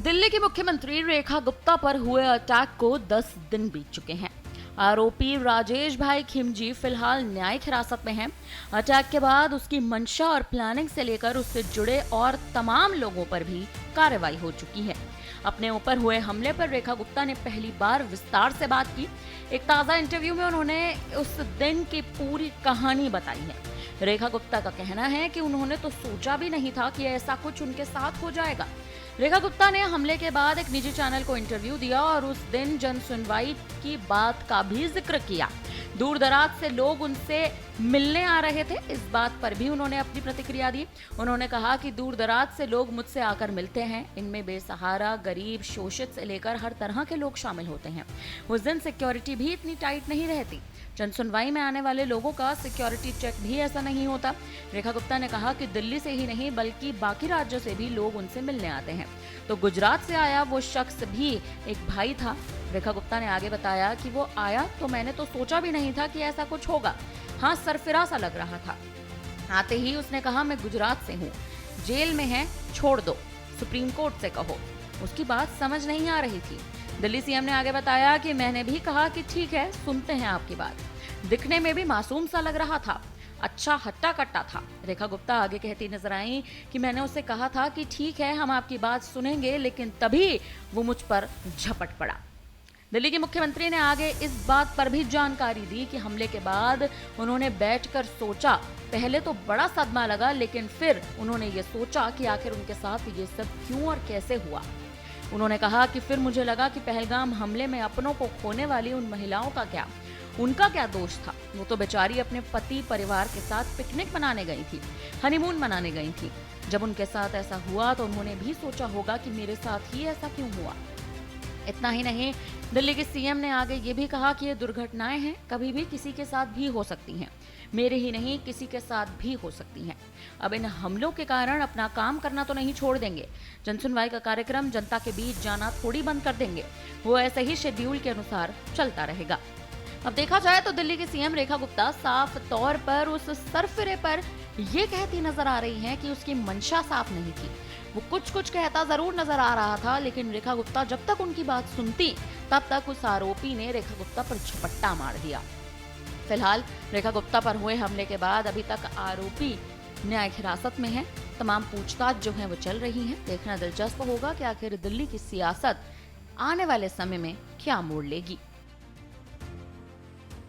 दिल्ली की मुख्यमंत्री रेखा गुप्ता पर हुए अटैक को 10 दिन बीत चुके हैं। आरोपी राजेश भाई खिमजी फिलहाल न्यायिक हिरासत में हैं। अटैक के बाद उसकी मंशा और प्लानिंग से लेकर उससे जुड़े और तमाम लोगों पर भी कार्रवाई हो चुकी है। अपने ऊपर हुए हमले पर रेखा गुप्ता ने पहली बार विस्तार से बात की। एक ताजा इंटरव्यू में उन्होंने उस दिन की पूरी कहानी बताई है। रेखा गुप्ता का कहना है कि उन्होंने तो सोचा भी नहीं था कि ऐसा कुछ उनके साथ हो जाएगा। रेखा गुप्ता ने हमले के बाद एक निजी चैनल को इंटरव्यू दिया और उस दिन जन सुनवाई की बात का भी जिक्र किया। दूर दराज से लोग उनसे मिलने आ रहे थे, इस बात पर भी उन्होंने अपनी प्रतिक्रिया दी। उन्होंने कहा कि दूर दराज से लोग मुझसे आकर मिलते हैं, इनमें बेसहारा, गरीब, शोषित से लेकर हर तरह के लोग शामिल होते हैं। उस दिन सिक्योरिटी भी इतनी टाइट नहीं रहती। जन सुनवाई में आने वाले लोगों का सिक्योरिटी चेक भी ऐसा नहीं होता। रेखा गुप्ता ने कहा कि दिल्ली से ही नहीं बल्कि बाकी राज्यों से भी लोग उनसे मिलने आते हैं। तो गुजरात से आया वो शख्स भी एक भाई था। रेखा गुप्ता ने आगे बताया कि वो आया तो मैंने तो सोचा भी नहीं था कि ऐसा कुछ होगा। हाँ, सरफिरा सा लग रहा था। आते ही उसने कहा मैं गुजरात से हूँ, जेल में है, छोड़ दो, सुप्रीम कोर्ट से कहो। उसकी बात समझ नहीं आ रही थी। दिल्ली सीएम ने आगे बताया कि मैंने भी कहा कि ठीक है, सुनते हैं आपकी बात। दिखने में भी मासूम सा लग रहा था, अच्छा हट्टा कट्टा था। रेखा गुप्ता आगे कहती नजर आई कि मैंने उससे कहा था कि ठीक है, हम आपकी बात सुनेंगे, लेकिन तभी वो मुझ पर झपट पड़ा। दिल्ली के मुख्यमंत्री ने आगे इस बात पर भी जानकारी दी कि हमले के बाद उन्होंने बैठकर सोचा। पहले तो बड़ा सदमा लगा, लेकिन फिर उन्होंने ये सोचा कि आखिर उनके साथ ये सब क्यों और कैसे हुआ। उन्होंने कहा कि फिर मुझे लगा कि पहलगाम हमले में अपनों को खोने वाली उन महिलाओं का क्या, उनका क्या दोष था। वो तो बेचारी अपने पति परिवार के साथ पिकनिक मनाने गई थी, हनीमून मनाने गई थी। जब उनके साथ ऐसा हुआ तो उन्होंने भी सोचा होगा कि मेरे साथ ही ऐसा क्यों हुआ। इतना ही नहीं, दिल्ली के सीएम ने आगे ये भी कहा कि ये दुर्घटनाएं हैं, कभी भी किसी के साथ भी हो सकती हैं, मेरे ही नहीं किसी के साथ भी हो सकती हैं। अब इन हमलों के कारण अपना काम करना तो नहीं छोड़ देंगे, जनसुनवाई का कार्यक्रम जनता के बीच जाना थोड़ी बंद कर देंगे, वो ऐसे ही शेड्यूल के अनुसार चलता रहेगा। अब देखा जाए तो दिल्ली की सीएम रेखा गुप्ता साफ तौर पर उस सरफिरे पर ये कहती नजर आ रही हैं कि उसकी मंशा साफ नहीं थी। वो कुछ कुछ कहता जरूर नजर आ रहा था, लेकिन रेखा गुप्ता जब तक उनकी बात सुनती तब तक उस आरोपी ने रेखा गुप्ता पर झपट्टा मार दिया। फिलहाल रेखा गुप्ता पर हुए हमले के बाद अभी तक आरोपी न्यायिक हिरासत में है। तमाम पूछताछ जो है वो चल रही है। देखना दिलचस्प होगा कि आखिर दिल्ली की सियासत आने वाले समय में क्या मोड़ लेगी।